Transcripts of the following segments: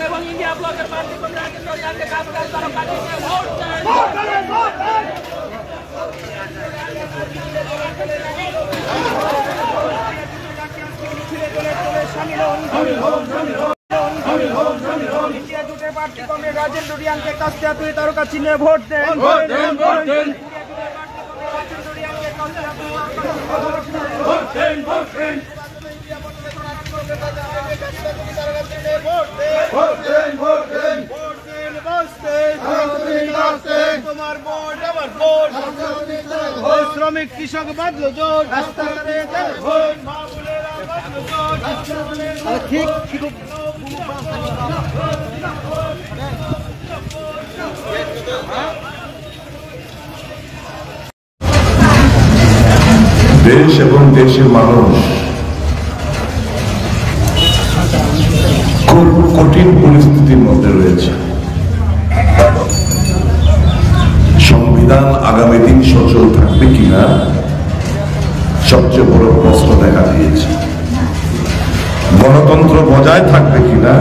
এবং ইন্ডিয়া ব্লকের প্রার্থী ইন্ডিয়া জোটের প্রার্থী কংগ্রেস রাজেন্দ্র রিয়াংকে কাস্তে তুই তারকা চিহ্নে ভোট দেন। তোমার ভোট আমার ভোট, শ্রমিক কৃষক বাঁধলো জোট, ঠিক ঠিক। দেশ এবং দেশের মানুষ খুব কঠিন পরিস্থিতির মধ্যে রয়েছে। সংবিধান আগামী দিন সচল থাকবে কিনা সবচেয়ে বড় প্রশ্ন দেখা দিয়েছে। গণতন্ত্র বজায় থাকবে কিনা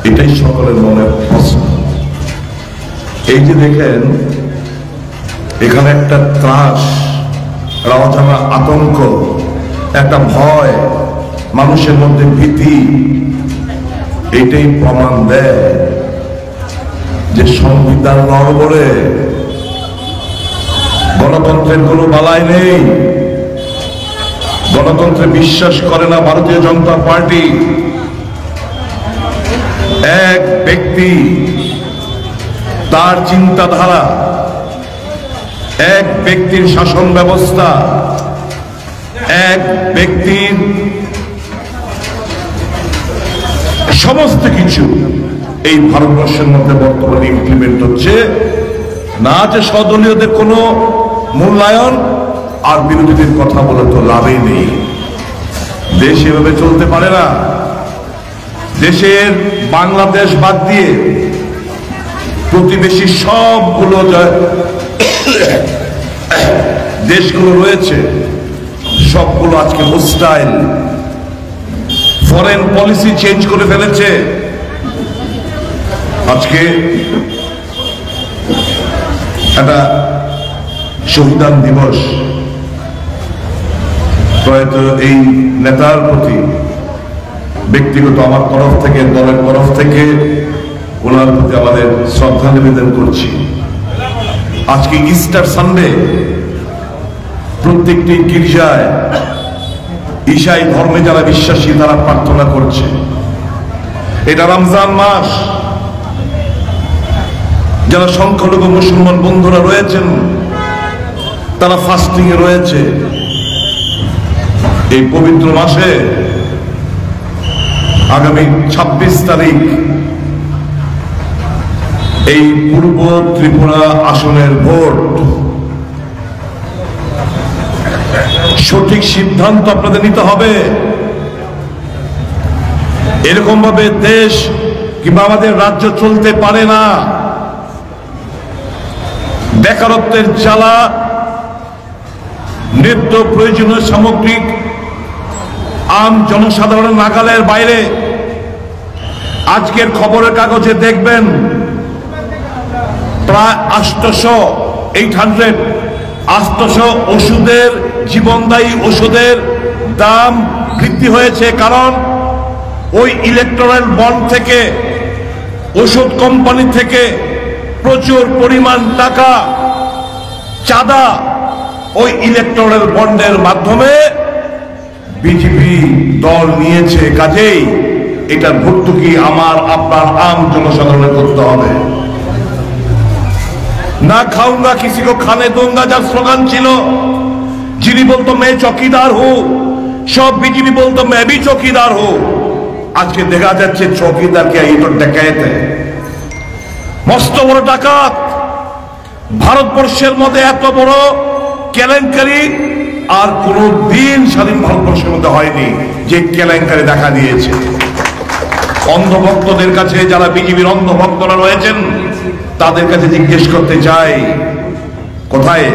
এটাই সকলের মনের প্রশ্ন। এই যে দেখেন এখানে একটা ত্রাস, অজানা আতঙ্ক, একটা ভয়, মানুষের মধ্যে ভীতি, এটাই প্রমাণ দেয় যে সংবিধান নড়বড়ে, গণতন্ত্রের কোনো বালাই নেই। গণতন্ত্রে বিশ্বাস করে না ভারতীয় জনতা পার্টি। এক ব্যক্তি, তার চিন্তাধারা, এক ব্যক্তির শাসন ব্যবস্থা, এক ব্যক্তির সমস্ত কিছু এই ভারতবর্ষের মধ্যে বর্তমানে ইমপ্লিমেন্ট হচ্ছে না। যে সদলীয়দের কোনো মূল্যায়ন আর বিরোধীদের কথা বলে তো লাভই নেই। দেশ এভাবে চলতে পারে না। দেশের বাংলাদেশ বাদ দিয়ে প্রতিবেশী সবগুলো দেশগুলো রয়েছে, সবগুলো আজকে হোস্টাইল, ফরেন পলিসি চেঞ্জ করে ফেলেছে। আজকে একটা শহীদান দিবস, প্রয়াত এই নেতার প্রতি ব্যক্তিগত আমার তরফ থেকে, দলের তরফ থেকে ওনার প্রতি আমাদের শ্রদ্ধা নিবেদন করছি। আজকে ইস্টার সানডে, প্রত্যেকটি গির্জায় ঈশাই ধর্মে যারা বিশ্বাসী তারা প্রার্থনা করছে। এটা রমজান মাস, যারা সংখ্যালঘু মুসলমান বন্ধুরা রয়েছেন তারা ফাস্টিং এ রয়েছে। এই পবিত্র মাসে আগামী 26 তারিখ এই পূর্ব ত্রিপুরা আসনের ভোট। সঠিক সিদ্ধান্ত আপনাদের নিতে হবে। এরকম ভাবে দেশ কিংবা আমাদের রাজ্য চলতে পারে না। বেকারত্বের জ্বালা, নিত্য প্রয়োজনীয় সামগ্রিক আম জনসাধারণের নাগালের বাইরে। আজকের খবরের কাগজে দেখবেন প্রায় 800 ওষুধের, জীবনদায়ী ওষুধের দাম বৃদ্ধি হয়েছে। কারণ ওই ইলেকট্রাল বন্ড থেকে, ওষুধ কোম্পানি থেকে প্রচুর পরিমাণ টাকা চাঁদা ওই ইলেকট্রাল বন্ডের মাধ্যমে বিজেপি দল নিয়েছে। কাজেই এটার ভর্তুকি আমার আপনার আম জনসাধারণের করতে হবে। না খাউঙ্গা কিসি কো খানে दूंगा যার স্লোগান ছিল, যিনি বলতো मैं চৌকিদার হু, সব বিজেপি বলতো मैं भी চৌকিদার হু। আজকে দেখা যাচ্ছে চৌকিদার কে এই তো ডাকাত, মস্ত বড় ডাকাত। ভারতবর্ষের মধ্যে এত বড় কেলেঙ্কারি আর কোন দিন স্বাধীন ভারতবর্ষের মধ্যে হয়নি যে কেলেঙ্কারি দেখা দিয়েছে। অন্ধভক্তদের কাছে, যারা বিজেপির অন্ধভক্তরা রয়েছেন, তাদের কাছে জিজ্ঞেস করতে চাই, কোথায়?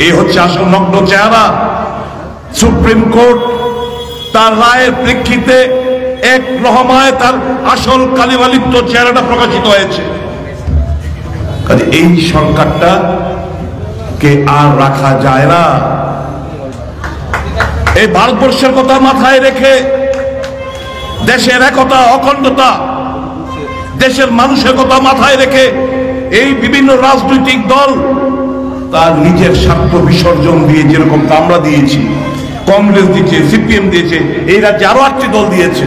এই হচ্ছে আসল নগ্ন চেহারা। সুপ্রিম কোর্ট তার রায়ের প্রেক্ষিতে এক রহমায় তার আসল কালিমালিপ্ত চেহারাটা প্রকাশিত হয়েছে। কাজে এই সরকারটা কে আর রাখা যায় না। এই ভারতবর্ষের কথা মাথায় রেখে দেশের একতা, অখণ্ডতা, দেশের মানুষের কথা মাথায় রেখে এই বিভিন্ন রাজনৈতিক দল তার নিজের স্বার্থ বিসর্জন দিয়ে, যেরকম আমরা দিয়েছি, কংগ্রেস দিয়েছে, সিপিএম দিয়েছে, এই রাজ্যে আরো 8টি দল দিয়েছে,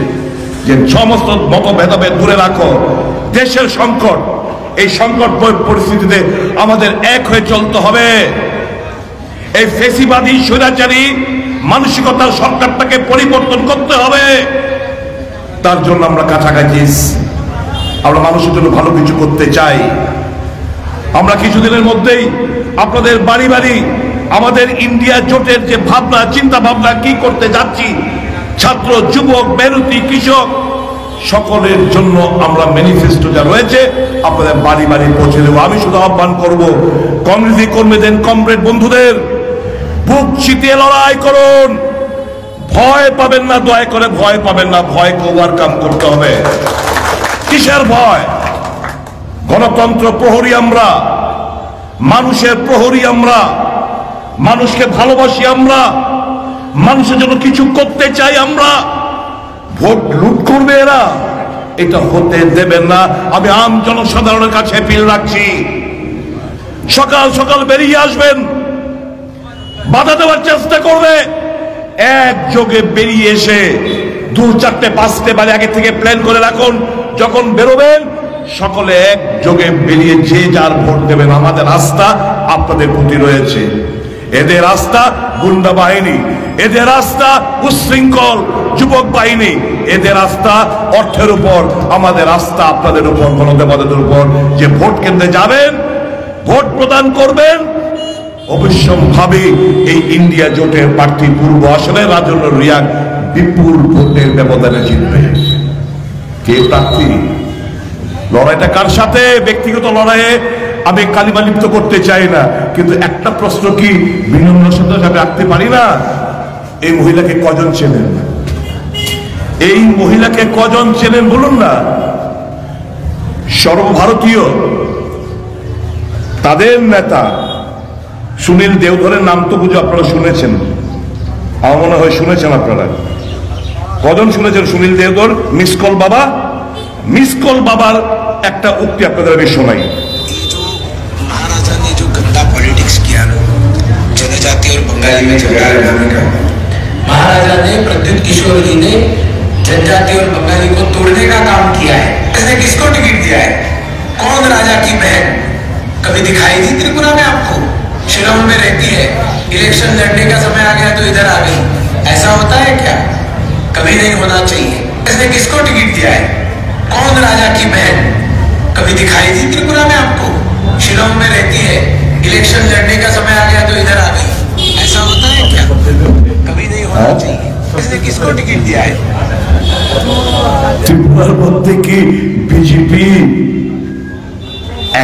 যে সমস্ত মত ভেদাভেদ দূরে রাখো, দেশের সংকট, এই সংকট পরিস্থিতিতে আমাদের এক হয়ে চলতে হবে। এই ফেসিবাদী স্বৈরাচারী মানসিকতার সরকারটাকে পরিবর্তন করতে হবে। তার জন্য আমরা কাছাকাছি, আমরা মানুষের জন্য ভালো কিছু করতে চাই। আমরা কিছুদিনের মধ্যেই আপনাদের বাড়ি বাড়ি আমাদের ইন্ডিয়া জোটের যে ভাবনা, চিন্তা ভাবনা কি করতে যাচ্ছি, ছাত্র, যুবক, মেহনতি, কৃষক সকলের জন্য আমরা ম্যানিফেস্টো যা রয়েছে আপনাদের বাড়ি বাড়ি পৌঁছে দেবো। আমি শুধু আহ্বান করব, কংগ্রেসী কর্মীদের, কমরেড বন্ধুদের, বুক চিতিয়ে লড়াই করুন, ভয় পাবেন না, দয়া করে ভয় পাবেন না। ভয়কে ওভারকাম করতে হবে। কিসের ভয়? গণতন্ত্র প্রহরী আমরা, মানুষের প্রহরী আমরা, মানুষকে ভালোবাসি আমরা, মানুষের জন্য কিছু করতে চাই আমরা। ভোট লুট করবে এরা, এটা হতে দেবেন না। আমি আম জনসাধারণের কাছে অ্যাপিল রাখছি, সকাল সকাল বেরিয়ে আসবেন, বাধা দেওয়ার চেষ্টা করবে, একযোগে বেরিয়ে এসে 2, 4, 5 বারে আগে থেকে প্ল্যান করে রাখুন। যখন বেরোবেন সকলে একযোগে বেরিয়ে যে যার ভোট দেবেন। আমাদের আস্থা আপনাদের প্রতি রয়েছে। এদের আস্থা গুন্ডা বাহিনী, এদের আস্থা উচ্ছৃঙ্খল যুবক বাহিনী, এদের আস্থা অর্থের উপর, আমাদের আস্থা আপনাদের উপর, গণদেবতাদের উপর। যে ভোট কেন্দ্রে যাবেন, ভোট প্রদান করবেন, অবশ্যম্ভাবী এই ইন্ডিয়া জোটের প্রার্থী পূর্ব আসনে রাজন্য রিয়াং বিপুল ভোটের ব্যবধানে জিতবে। কে প্রার্থী? লড়াইটা কার সাথে? ব্যক্তিগত লড়াইয়ে আমি কালিমা লিপ্ত করতে চাই না, কিন্তু একটা প্রশ্ন কি বিনম্র সাথে আমি রাখতে পারি না, এই মহিলাকে কজন চেনেন? এই মহিলাকে কজন চেনেন বলুন না? সর্বভারতীয় তাদের নেতা সুনীল দেওধরের নাম তো বুঝে আপনারা শুনেছেন, আমার মনে হয় শুনেছেন। আপনারা কজন শুনেছেন সুনীল দেওধর? মিসকল বাবা, মিসকল বাবার একটা উক্তি আপনাদের আমি শোনাই। महाराजा ने जो गंदा पॉलिटिक्स किया ना, जनजाति और बंगाली में झगड़ा लगाने का, महाराजा ने प्रद्युत किशोर जी ने जनजाति और बंगाली को तोड़ने का काम किया है। इसने किसको टिकट दिया है? कौन राजा की बहन कभी दिखाई दी त्रिपुरा में आपको? शिलांग में रहती है, इलेक्शन लड़ने का समय आ गया तो इधर आ गई। ऐसा होता है क्या? कभी नहीं होना चाहिए। इसने किसको टिकट दिया है? कौन राजा की बहन कभी दिखाई दी त्रिपुरा में आपको? शिलांग में रहती है, इलेक्शन लड़ने का समय आ गया तो इधर आ गई। ऐसा होता है क्या? कभी नहीं होना चाहिए। इसने किसको टिकट दिया है? ত্রিপুরার মধ্যে কি বিজেপি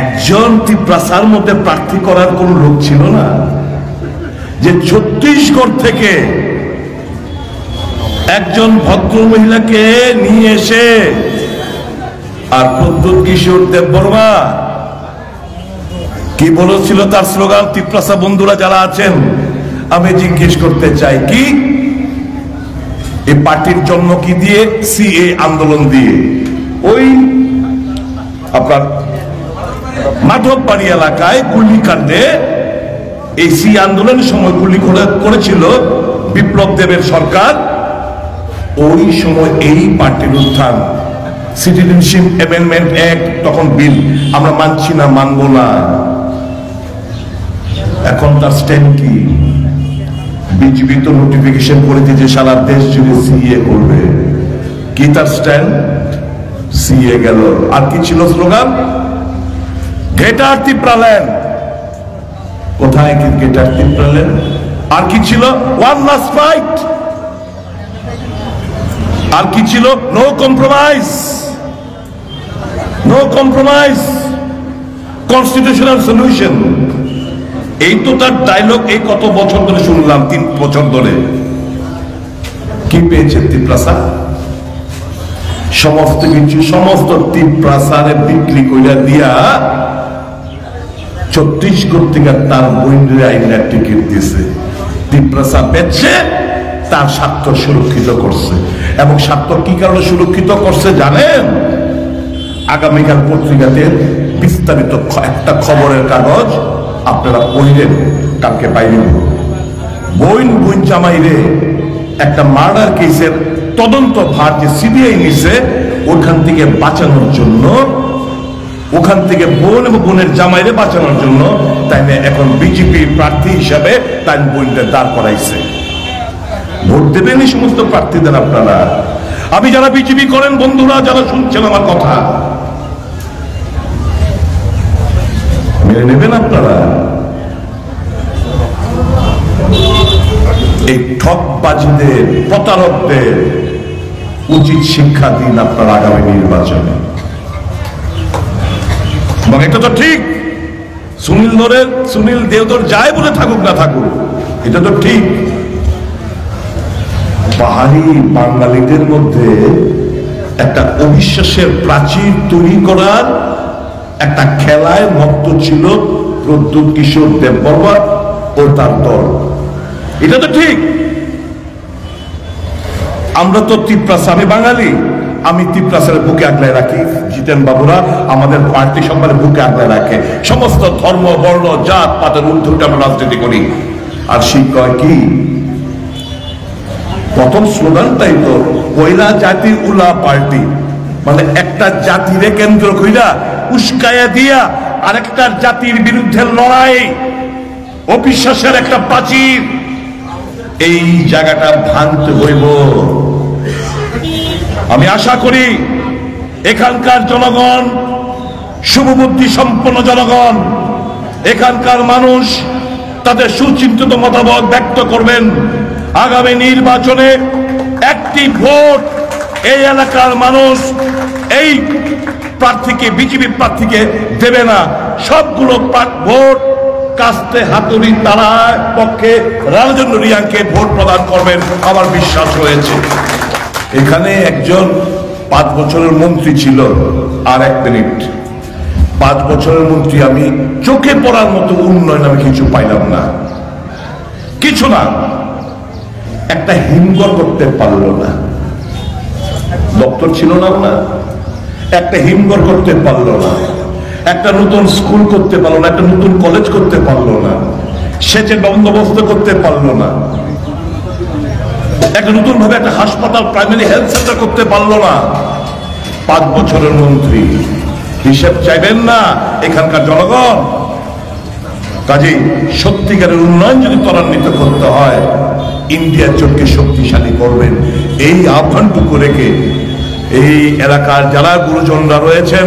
একজন ত্রিপুরার মধ্যে প্রার্থী করার কোন লোক ছিল না? যে ছত্তিশগড় থেকে একজন ভদ্র মহিলাকে নিয়ে এসে, আর প্রদ্যুৎ কিশোর দেববর্মা কি বলেছিল তার স্লোগান? ত্রিপুরা বন্ধুরা যারা আছেন, আমি জিজ্ঞেস করতে চাই, কি এই পার্টির জন্ম কি দিয়ে? সিএ আন্দোলন দিয়ে। ওই আপনার মাধববাড়ি এলাকায় গুলিকাণ্ডে এই সি আন্দোলনের সময় গুলি করেছিল বিপ্লব দেবের সরকার। ওই সময় এই পার্টির উত্থান, সিটিজেনশিপ অ্যামেন্ডমেন্ট অ্যাক্ট, তখন বিল আমরা মানছি না, মানবো না। এখন তার স্ট্যান্ড কি? বিজেপি তো নোটিফিকেশন করে দিয়েছে সারা দেশ জুড়ে সিএ করবে। কি তার স্ট্যান্ড? সিএ গেল। আর কি ছিল স্লোগান? গ্রেটার ত্রিপুরাল্যান্ড। কোথায় কি গ্রেটার ত্রিপুরাল্যান্ড? আর কি ছিল? One last fight. আর কি ছিল? No compromise, no compromise. Constitutional solution, এই তো তার ডায়লগ। এই কত বছর ধরে শুনলাম, 3 বছর ধরে। কি পেয়েছে তিপ্রাসা? সমস্ত কিছু, সমস্ত তিপ্রাসারে বিক্রি কইরা দিয়া ছত্তিশগড় থেকে তার বইনের আইনের টিকিট দিছে। তিপ্রাসা বেচছে, তার স্বার্থ সুরক্ষিত করছে। এবং স্বার্থ কি কারণে সুরক্ষিত করছে জানেন? আগামীকাল পত্রিকাতে বিস্তারিত একটা খবরের কাগজ আপনারা পড়লেন, কালকে পাইলেন। বোন জামাইরে একটা মার্ডার কেসের তদন্ত ভার যে সিবিআই নিছে, ওখান থেকে বাঁচানোর জন্য, ওখান থেকে বোন এবং বোনের জামাইরে বাঁচানোর জন্য তাই এখন বিজেপি প্রার্থী হিসাবে তাই বোনদের দাঁড় করাইছে। ভোট দেবেন এই সমস্ত প্রার্থীদের আপনারা। আমি যারা বিজেপি করেন বন্ধুরা, যারা শুনছেন আমার কথা, মেনে নেবেন আপনারা। এই ঠকবাজিদের, প্রতারকদের উচিত শিক্ষা দিন আপনারা আগামী নির্বাচনে। এবং এটা তো ঠিক, সুনীল দেওধর যায় বলে থাকুক না থাকুক, এটা তো ঠিক। পাহাড়ি বাঙালিদের মধ্যে একটা অবিশ্বাসের প্রাচীর তৈরি করার একটা খেলায় মত্ত ছিল প্রদ্যুৎ কিশোর দেববর্মা ও তার দল। এটা তো ঠিক। আমরা তো তিপ্রাসা, আমি বাঙালি, আমি তিপ্রাসের বুকে আগলায় রাখি। জিতেন বাবুরা আমাদের পার্টি সম্মানে বুকে আগলায় রাখে। সমস্ত ধর্ম, বর্ণ, জাত পাতের ঊর্ধ্বে আমরা রাজনীতি করি। আর সেই কয় কি, প্রথম স্লোগানটাই তো পয়লা জাতি উলা পার্টি, মানে একটা জাতিরে কেন্দ্র কইরা উস্কায়া দিয়া আরেকটা জাতির বিরুদ্ধে লড়াই, অবিশ্বাসের একটা প্রাচীর। এই জায়গাটা ভাঙতে হইব। আমি আশা করি এখানকার জনগণ, শুভবুদ্ধি সম্পন্ন জনগণ, এখানকার মানুষ তাদের সুচিন্তিত মতামত ব্যক্ত করবেন। আগামী নির্বাচনে একটি ভোট এই এলাকার মানুষ এই প্রার্থীকে, বিজেপি প্রার্থীকে দেবে না। সবগুলো ভোট কাস্তে হাতুড়ি তারার পক্ষে রাজেন্দ্র রিয়াংকে ভোট প্রদান করবেন আমার বিশ্বাস রয়েছে। এখানে একজন 5 বছরের মন্ত্রী ছিল। আর 1 মিনিট, 5 বছরের মন্ত্রী, আমি চোখে পড়ার মতো উন্নয়ন আমি কিছু পাইলাম না, কিছু না। একটা হিমঘর করতে পারলো না, দপ্তর ছিল না, একটা হিমঘর করতে পারলো না, একটা নতুন স্কুল করতে পারলো না, একটা নতুন কলেজ করতে পারলো না, সেচের বন্দোবস্ত করতে পারলো না, একটা নতুন ভাবে একটা হাসপাতাল, প্রাইমারি হেলথ সেন্টার করতে পারলো না। 5 বছরের মন্ত্রী, হিসেব চাইবেন না এখানকার জনগণ। কাজেই সত্যিকারের উন্নয়ন যদি ত্বরান্বিত করতে হয়, ইন্ডিয়ার জোটকে শক্তিশালী করবেন, এই আহ্বানটুকু রেখে এই এলাকার যারা গুরুজনরা রয়েছেন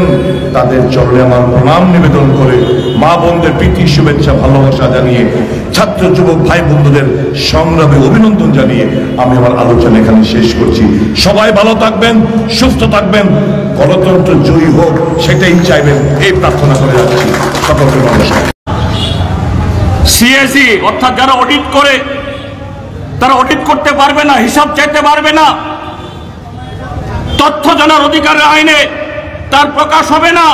তাদের চরণে আমার প্রণাম নিবেদন করে, মা বোনদের প্রীতি শুভেচ্ছা ভালোবাসা জানিয়ে, ছাত্র যুবক ভাই বন্ধুদের সংগ্রামে অভিনন্দন জানিয়ে আমি আমার আলোচনা এখানে শেষ করছি। সবাই ভালো থাকবেন, সুস্থ থাকবেন, গণতন্ত্র জয়ী হোক সেটাই চাইবেন, এই প্রার্থনা করে যাচ্ছি। সকলকে নমস্কার। সিএসি অর্থাৎ যারা অডিট করে, তারা অডিট করতে পারবে না, হিসাব চাইতে পারবে না। তথ্য জানার অধিকারের আইনে তার প্রকাশ হবে না।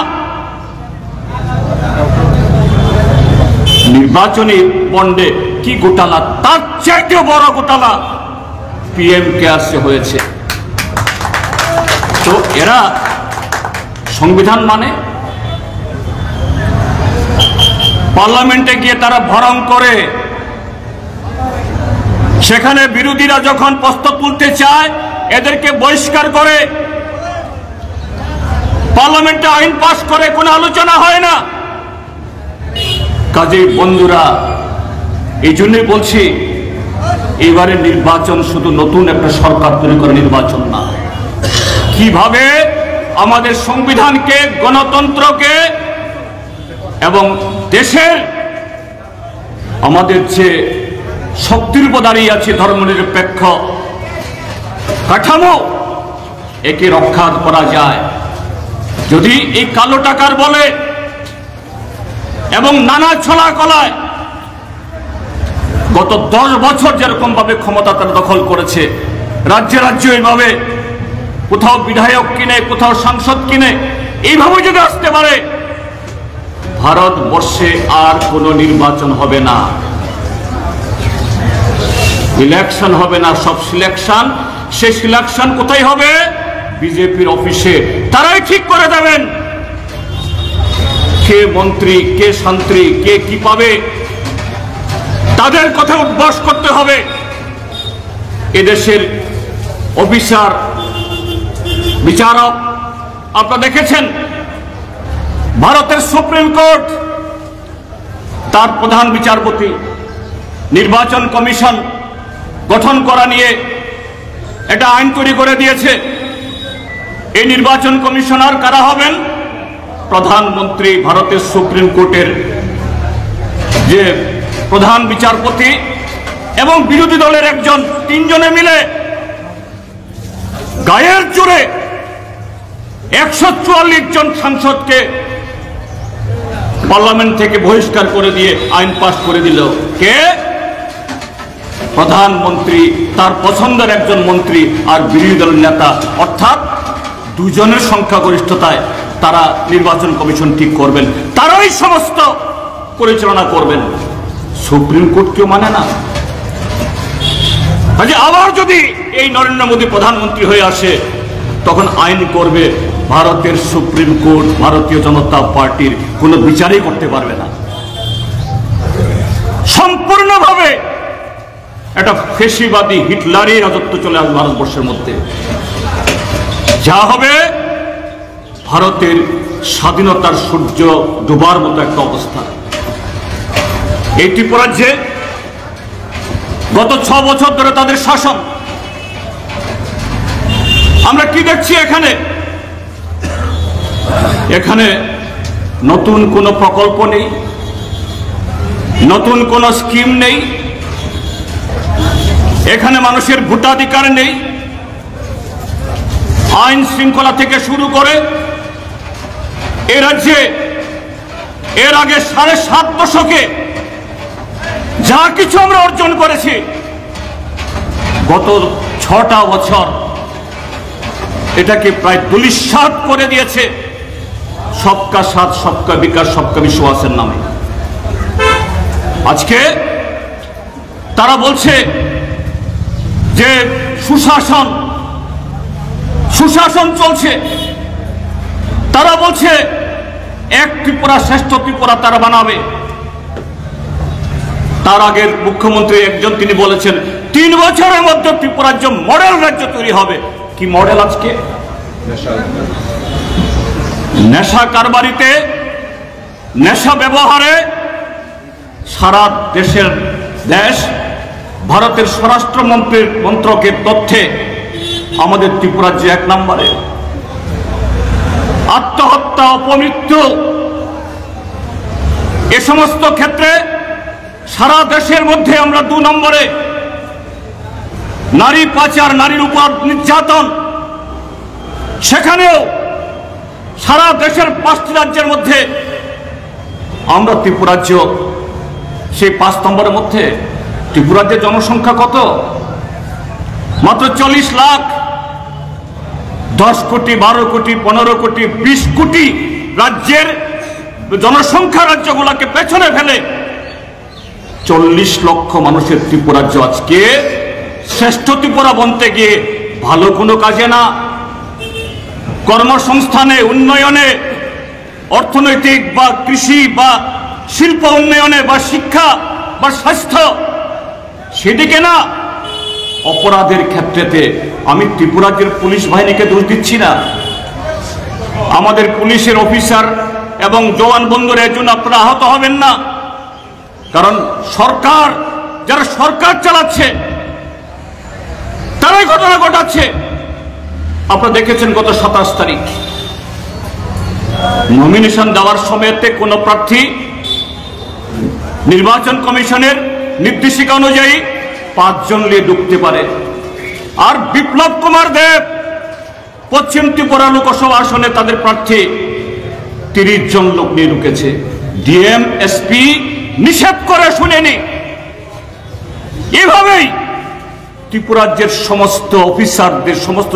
নির্বাচনী বন্ডে কি ঘোটালা, তার চাইতেও বড় ঘোটালা পিএম কেয়ারসে হয়েছে। তো এরা সংবিধান মানে, পার্লামেন্টে গিয়ে তারা ভরং করে, সেখানে বিরোধীরা যখন প্রশ্ন তুলতে চায় এদেরকে বহিষ্কার করে, পার্লামেন্টে আইন পাস করে, কোনো আলোচনা হয় না। কাজেই বন্ধুরা, এই জন্যই বলছি, এবারে নির্বাচন শুধু নতুন একটা সরকার তৈরি করে নির্বাচন না, কিভাবে আমাদের সংবিধানকে, গণতন্ত্রকে এবং দেশের আমাদের যে শক্তির উপর দাঁড়িয়ে আছে ধর্মনিরপেক্ষ কাঠামো, একে রক্ষা করা যায়। যদি এই কালো টাকার বলে এবং নানা ছলা কলায় গত 10 বছর যেরকম ভাবে ক্ষমতা তারা দখল করেছে, রাজ্যে রাজ্যে এইভাবে কোথাও বিধায়ক কিনে, কোথাও সাংসদ কিনে, এইভাবে যদি আসতে পারে, ভারতবর্ষে আর কোনো নির্বাচন হবে না, ইলেকশন হবে না, সব সিলেকশন। সেই সিলেকশন কোথায় হবে? বিজেপির অফিসে। তারাই ঠিক করে দেবেন কে মন্ত্রী, কে শান্তি, কে কি পাবে। তাদের কথা উদ্বাস করতে হবে। এদেশের অফিসার, বিচারক, আপনারা দেখেছেন ভারতের সুপ্রিম কোর্ট তার প্রধান বিচারপতি নির্বাচন কমিশন গঠন করা নিয়ে একটা আইন তৈরি করে দিয়েছে। এই নির্বাচন কমিশনার কারা হবেন? প্রধানমন্ত্রী, ভারতের সুপ্রিম কোর্টের যে প্রধান বিচারপতি এবং বিরোধী দলের একজন, 3 জনে মিলে গায়ের জোরে 144 জন সাংসদকে পার্লামেন্ট থেকে বহিষ্কার করে দিয়ে আইন পাস করে দিল। কে? প্রধানমন্ত্রী, তার পছন্দের একজন মন্ত্রী আর বিরোধী দলের নেতা, অর্থাৎ 2 জনের সংখ্যাগরিষ্ঠতায় তারা নির্বাচন কমিশন ঠিক করবেন, তারাই সমস্ত পরিচালনা করবেন। সুপ্রিম কোর্ট কেউ মানে না। আবার যদি এই নরেন্দ্র মোদী প্রধানমন্ত্রী হয়ে আসে, তখন আইন করবে ভারতের সুপ্রিম কোর্ট ভারতীয় জনতা পার্টির কোনো বিচারই করতে পারবে না। সম্পূর্ণভাবে একটা ফেসিবাদী হিটলারি রাজত্ব চলে আসবে ভারতবর্ষের মধ্যে। যা হবে ভারতের স্বাধীনতার সূর্য ডুবার মতো একটা অবস্থা। এই ত্রিপুরাজ্যে গত 6 বছর ধরে তাদের শাসন, আমরা কি দেখছি? এখানে নতুন কোনো প্রকল্প নেই, নতুন কোনো স্কিম নেই, এখানে মানুষের ভোটাধিকার নেই। আইন শৃঙ্খলা থেকে শুরু করে এ রাজ্যে এর আগে 7.5 দশকে যা কিছু আমরা অর্জন করেছি, গত 6টা বছর এটাকে প্রায় দুলিশ্বাত করে দিয়েছে সবকা সাথ, সবকা বিকাশ, সবকা বিশ্বাসের নামে। আজকে তারা বলছে যে সুশাসন চলছে। তারা বলছে এক ত্রিপুরা শ্রেষ্ঠ ত্রিপুরা তারা বানাবে। তার আগের মুখ্যমন্ত্রী একজন, তিনি বলেছেন 3 বছরের মধ্যে ত্রিপুরা রাজ্য মডেল রাজ্য তৈরি হবে। কি মডেল? আজকে নেশা কারবারিতে, নেশা ব্যবহারে সারা দেশ ভারতের স্বরাষ্ট্র মন্ত্রকের তথ্যে আমাদের ত্রিপুরা রাজ্যে 1 নম্বরে। আত্মহত্যা, অপমৃত্যু, এ সমস্ত ক্ষেত্রে সারা দেশের মধ্যে আমরা 2 নম্বরে। নারী পাচার, নারীর উপর নির্যাতন, সেখানেও সারা দেশের 5টি রাজ্যের মধ্যে আমরা ত্রিপুরা রাজ্য সেই 5 নম্বরের মধ্যে। ত্রিপুরা রাজ্যের জনসংখ্যা কত? মাত্র 40 লাখ। 10 কোটি, 12 কোটি, 15 কোটি, 20 কোটি রাজ্যের জনসংখ্যা রাজ্যগুলোকে পেছনে ফেলে 40 লক্ষ মানুষের ত্রিপুরা রাজ্য আজকে শ্রেষ্ঠ ত্রিপুরা বনতে গিয়ে ভালো কোনো কাজে না। কর্মসংস্থানে, উন্নয়নে, অর্থনৈতিক বা কৃষি বা শিল্প উন্নয়নে বা শিক্ষা বা স্বাস্থ্য, সেদিকে না। অপরাধের ক্ষেত্রেতে আমি ত্রিপুরা রাজ্যের পুলিশ বাহিনীকে দোষ দিচ্ছি না। আমাদের পুলিশের অফিসার এবং জওয়ান বন্ধুরা এর জন্য আপনারা আহত হবেন না। কারণ সরকার, যারা সরকার চালাচ্ছে তারাই ঘটনা ঘটাচ্ছে। আপনারা দেখেছেন গত 27 তারিখ নমিনেশন দেওয়ার সময়তে কোন প্রার্থী নির্বাচন কমিশনের নির্দেশিকা অনুযায়ী 5 জন নিয়ে ঢুকতে পারে। আর বিপ্লব কুমার দেব পশ্চিম ত্রিপুরা লোকসভা আসনে তাদের প্রার্থী 30 জন লোক নিয়ে ঢুকেছে। ডিএম এসপি নিষেধ করে শুনেনি। এভাবেই ত্রিপুরাজ্যের সমস্ত অফিসারদের, সমস্ত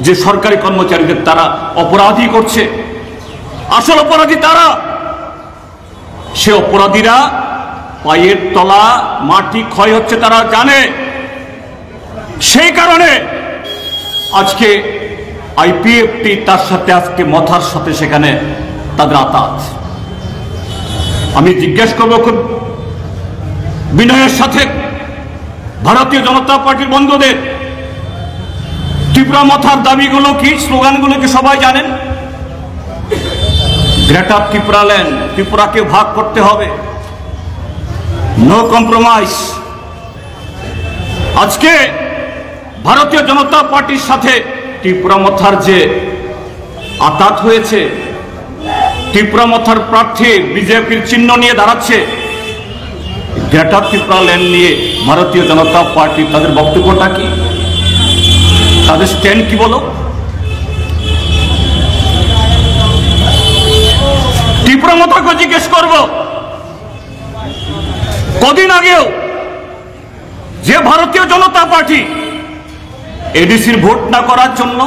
যে সরকারি কর্মচারীদের তারা অপরাধী করছে। আসল অপরাধী তারা। সে অপরাধীরা পায়ের তলা মাটি ক্ষয় হচ্ছে তারা জানে। সেই কারণে আজকে আইপিএফটি তার সাথে আজকে মথার সাথে সেখানে তাদের আতাত। আমি জিজ্ঞেস করবো খুব বিনয়ের সাথে ভারতীয় জনতা পার্টির বন্ধুদের, ত্রিপুরা মথার দাবিগুলো কি, স্লোগানগুলো কি সবাই জানেন? গ্রেটার ত্রিপুরা ল্যান্ড, ত্রিপুরাকে ভাগ করতে হবে, নো কম্প্রোমাইজ। আজকে ভারতীয় জনতা পার্টির সাথে ত্রিপুরা মথার যে আতাত হয়েছে, ত্রিপুরা মথার প্রার্থী বিজেপির চিহ্ন নিয়ে দাঁড়াচ্ছে, গ্রেটার ত্রিপুরা ল্যান্ড নিয়ে ভারতীয় জনতা পার্টি তাদের বক্তব্যটা কি, তাদের স্ট্যান্ড কি বলো? ত্রিপুরা মথাকে জিজ্ঞেস করব, কদিন আগেও যে ভারতীয় জনতা পার্টি এডিসির ভোট না করার জন্য,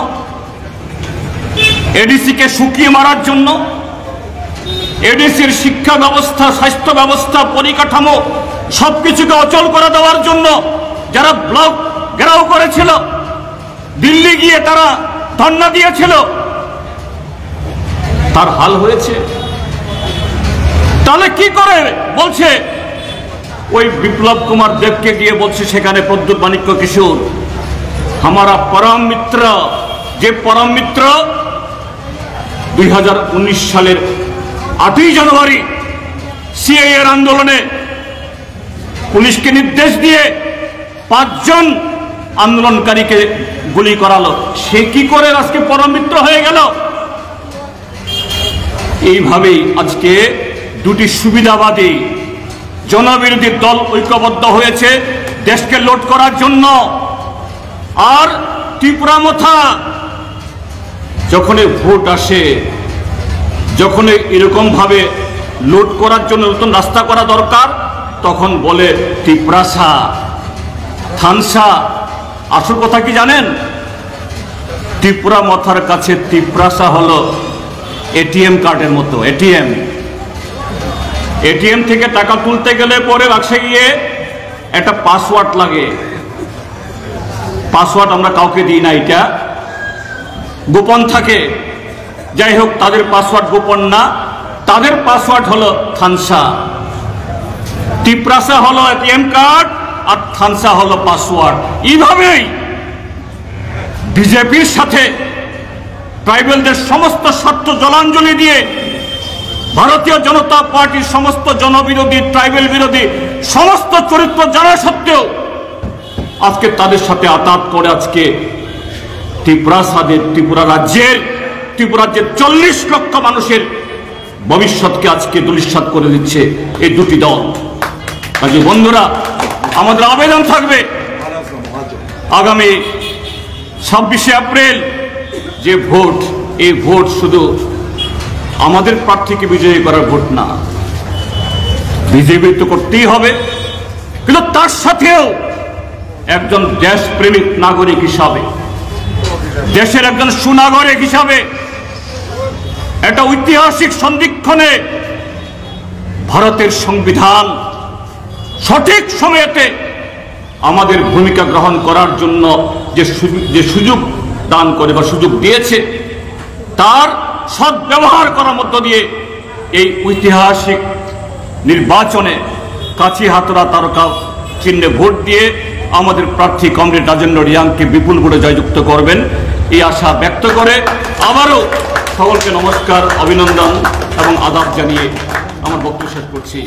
এডিসিকে শুকিয়ে মারার জন্য, এডিসির শিক্ষা ব্যবস্থা, স্বাস্থ্য ব্যবস্থা, পরিকাঠামো সবকিছুকে অচল করে দেওয়ার জন্য যারা ব্লক ঘেরাও করেছিল, দিল্লি গিয়ে তারা ধর্ণা দিয়েছিল, তার হাল হয়েছে। তাহলে কি করে বলছে ওই বিপ্লব কুমার দেবকে গিয়ে বলছে সেখানে প্রদ্যুৎ মাণিক্য কিশোর हमारा परम मित्र, যে परम मित्र 2019 সালের 8ই জানুয়ারি সিএএ এর আন্দোলনে পুলিশকে নির্দেশ দিয়ে 5 জন আন্দোলনকারীকে গুলি করালো, সে কি করে আজকে পরম মিত্র হয়ে গেল? এইভাবেই আজকে দুটি সুবিধাবাদী জনবিরোধী দল ঐক্যবদ্ধ হয়েছে দেশকে লুট করার জন্য। আর ত্রিপুরা মথা যখনই ভোট আসে, যখন এরকম ভাবে লুট করার জন্য নতুন রাস্তা করা দরকার, তখন বলে ত্রিপ্রাসা, থানসা। আসল কথা কি জানেন? ত্রিপুরা মথার কাছে ত্রিপ্রাসা হলো এটিএম কার্ডের মতো। এটিএম থেকে টাকা তুলতে গেলে পরে বাক্সে গিয়ে একটা পাসওয়ার্ড লাগে। পাসওয়ার্ড আমরা কাউকে দিই না, এটা গোপন থাকে। যাই হোক, তাদের পাসওয়ার্ড গোপন না, তাদের পাসওয়ার্ড হলো থানসা। ত্রিপ্রাসা হলো এটিএম কার্ড আর থানসা হলো পাসওয়ার্ড। এইভাবেই বিজেপির সাথে ট্রাইবেলদের সমস্ত স্বার্থ জলাঞ্জলি দিয়ে ভারতীয় জনতা পার্টির সমস্ত জনবিরোধী, ট্রাইবেল বিরোধী সমস্ত চরিত্র জানা সত্ত্বেও আজকে তাদের সাথে আতাত করে আজকে ত্রিপুরা রাজ্যের 40 লক্ষ মানুষের ভবিষ্যৎকে আজকে দুলিশ্বাত করে দিচ্ছে এই দুটি দল। কাজে বন্ধুরা, আমাদের আবেদন থাকবে আগামী 26শে এপ্রিল যে ভোট, এই ভোট শুধু আমাদের প্রার্থীকে বিজয়ী করার ভোট না, বিজেপি তো করতেই হবে, কিন্তু তার সাথেও একজন দেশপ্রেমিক নাগরিক হিসাবে, দেশের একজন সুনাগরিক হিসাবে, একটা ঐতিহাসিক সন্ধিক্ষণে ভারতের সংবিধান সঠিক সময়েতে আমাদের ভূমিকা গ্রহণ করার জন্য যে সুযোগ দান করে বা সুযোগ দিয়েছে, তার সদ্ব্যবহার করার মধ্য দিয়ে এই ঐতিহাসিক নির্বাচনে কাছি হাতড়া তারকা চিহ্নে ভোট দিয়ে আমাদের প্রার্থী কমরেড রাজেন্দ্র রিয়াংকে বিপুল ভোটে জয়যুক্ত করবেন, এই আশা ব্যক্ত করে আবারও সকলকে নমস্কার, অভিনন্দন এবং আদাব জানিয়ে আমার বক্তব্য শেষ করছি।